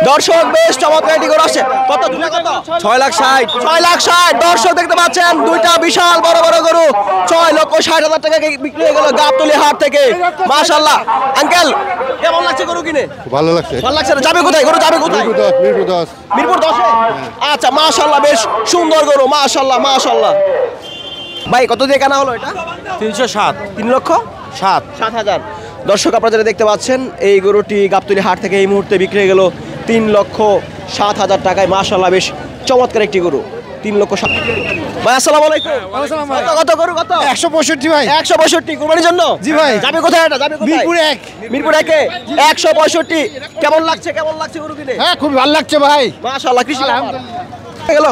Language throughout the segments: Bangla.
দর্শক বেশ চমৎকার একটি গরু আসছে। কত? 6,60,000 দর্শক দেখতে পাচ্ছেন দুইটা বিশাল বড় বড় গরু 6,60,000 টাকা বিক্রি হয়ে গেল গাবতলী হাট থেকে। মাশাআল্লাহ আঙ্কেল কেমন লাগছে গরু কিনে? ভালো লাগছে। ভালো লাগছে। যাবে কোথায় গরু? যাবে কোথায়? মিরপুর 10-এ। আচ্ছা মাশাআল্লাহ বেশ সুন্দর গরু। মাশাআল্লাহ মাশাআল্লাহ। ভাই কত দিয়ে কেনা হলো এটা? 307 3,07,000। দর্শক আপনারা যারা দেখতে পাচ্ছেন এই গরুটি গাবতলী হাট থেকে এই মুহূর্তে বিক্রি হয়ে গেল 3,07,000 টাকায়। মাশাআল্লাহ বেশ চমৎকার একটি গরু। 3,07,000। ভাই আসসালামু আলাইকুম। কত গরু কত? 165 ভাই। 165 কুরবানির জন্য? জি ভাই। যাবে কোথায় এটা? যাবে কোথায়? মিরপুর 1। মিরপুর 1-এ 165। কেমন লাগছে গরু কিনে? হ্যাঁ খুব ভালো লাগছে ভাই। মাশাআল্লাহ কৃষি গেল।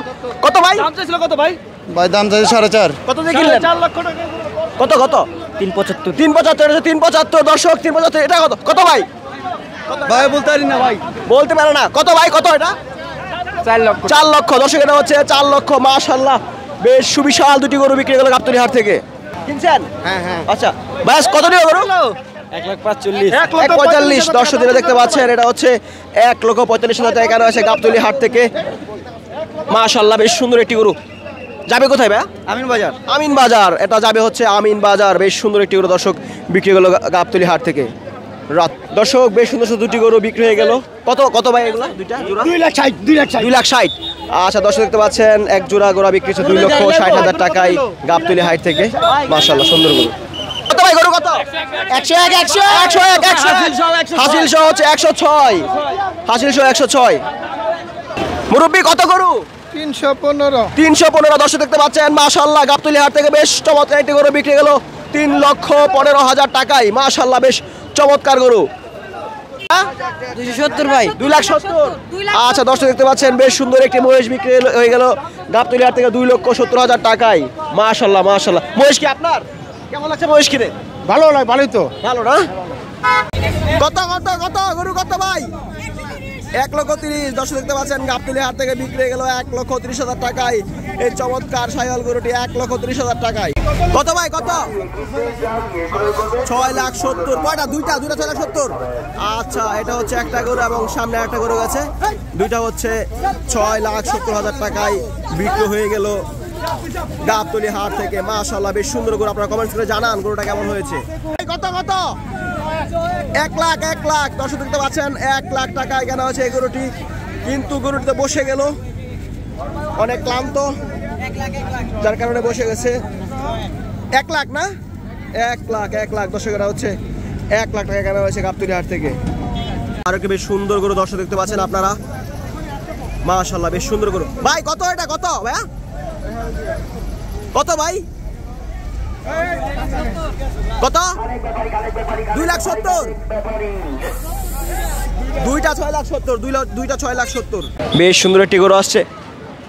কত ভাই? দাম চাইছিল কত ভাই? ভাই দাম চাইছে 4.5। কত দিয়ে কিনলেন? 4 লক্ষ টাকা। কত? 375। 375 দর্শক 375। এটা কত ভাই? ভাই বলতে পারি না ভাই। বলতে পারে না। কত ভাই? কত এটা? 4 লক্ষ। 4 লক্ষ। দর্শক এটা হচ্ছে 4 লক্ষ। মাশাআল্লাহ বেশ সুবিশাল দুটি গরু বিক্রি গেল গাবতলী হাট থেকে। কিনছেন? হ্যাঁ। আচ্ছা ব্যাস কত নিয়ে গরু? 1,45,000। 1,45 দর্শক দিনে দেখতে পাচ্ছেন এটা হচ্ছে 1,45,000 টাকা কেনা হয়েছে গাবতলী হাট থেকে। মাশাআল্লাহ বেশ সুন্দর একটি গরু। যাবে কোথায় ভাই? আমিন বাজার। এটা যাবে হচ্ছে আমিন বাজার। বেশ সুন্দর একটি গরু দর্শক বিক্রি গেল গাবতলী হাট থেকে। রাত দর্শক বেশ সুন্দর দুটি গরু বিক্রি হয়ে গেল। কত ভাই এগুলা দুইটা জোড়া? 2,60,000। আচ্ছা দর্শক দেখতে পাচ্ছেন এক জোড়া গরু বিক্রি হচ্ছে 2,60,000 টাকায় গাবতলী হাট থেকে। মাশাআল্লাহ সুন্দর গরু। কত ভাই গরু কত? 101 হাসিল সহ হচ্ছে 106। হাসিল সহ 106। মুরব্বি কত গরু? 315 দর্শক দেখতে পাচ্ছেন। মাশাআল্লাহ গাবতলী হাট থেকে বেশ চমৎকার একটি গরু বিক্রি গেল 3,15,000 টাকায়। মাশাআল্লাহ বেশ চমৎকার গরু। 270 ভাই। 2,70,000। আচ্ছা দর্শক দেখতে পাচ্ছেন বেশ সুন্দর একটি মহিষ বিক্রি হয়ে গেল গাবতলী হাট থেকে 2,70,000 টাকায়। মাশাআল্লাহ মাশাআল্লাহ। মহিষ কি আপনার? কেমন লাগছে মহিষ কিনে? ভালো লাগে, ভালোই তো। ভালো না? কত গরু কত ভাই? 1,30,000 দর্শক দেখতে পাচ্ছেন গাবতলী হাট থেকে বিক্রি হয়ে গেল 1,30,000 টাকায়। এই চমৎকার শাহিওয়াল গরুটি 1,30,000 টাকায়। কত ভাই কত? 6,70,000। কয়টা? দুইটা 6,70,000। আচ্ছা এটা হচ্ছে একটা গরু এবং সামনে একটা গরু আছে। দুইটা হচ্ছে 6,70,000 টাকায় বিক্রি হয়ে গেল গাবতলী হাট থেকে। মাশাআল্লাহ বেশ সুন্দর গরু। আপনারা কমেন্টস করে জানান গরুটা কেমন হয়েছে। কত 1 লাখ দর্শক দেখতে পাচ্ছেন 1 লাখ টাকায় কেনা হয়েছে এই গরুটি। কিন্তু গরুটিতে বসে গেল, অনেক ক্লান্ত যার কারণে বসে গেছে। 1 লাখ না? 1 লাখ দর্শক এটা হচ্ছে 1 লাখ টাকা কেনা হয়েছে গাবতলী হাট থেকে। আর একটা বেশ সুন্দর গরু দর্শক দেখতে পাচ্ছেন আপনারা। মাশাআল্লাহ বেশ সুন্দর গরু। ভাই কত এটা? কত ভাইয়া? কত ভাই? কত? 2,70,000। দুইটা 6,70,000। বেশ সুন্দর একটি গরু আসছে।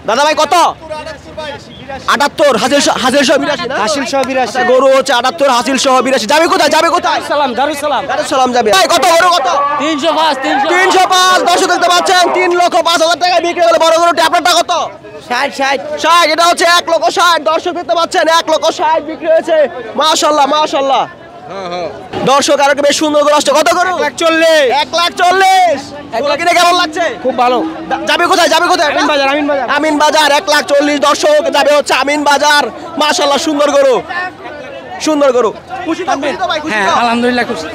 দাদা ভাই কত? 78 হাসিল সহ 82 না? হাসিল সহ 82। গরু হচ্ছে 78 হাসিল সহ 82। যাবে কোথায়? দারুসালাম যাবে। ভাই কত গরু কত? 305 দর্শক দেখতে পাচ্ছেন 3,05,000 টাকায় বিক্রি হলো বড় গরুটি। আপনারটা কত? 60 এটা হচ্ছে 1,60,000 দর্শক দেখতে পাচ্ছেন 1,60,000 বিক্রি হয়েছে। মাশাআল্লাহ। দর্শক আর বেশ সুন্দর গরু আসছে। কত গরু? 1,40,000। এগুলো কিনে কেমন লাগছে? খুব ভালো। যাবে কোথায়? আমিন বাজার 1,40,000 দর্শক যাবে হচ্ছে আমিন বাজার। মাশাআল্লাহ সুন্দর গরু। খুশি তো ভাই? হ্যাঁ আলহামদুলিল্লাহ খুশি।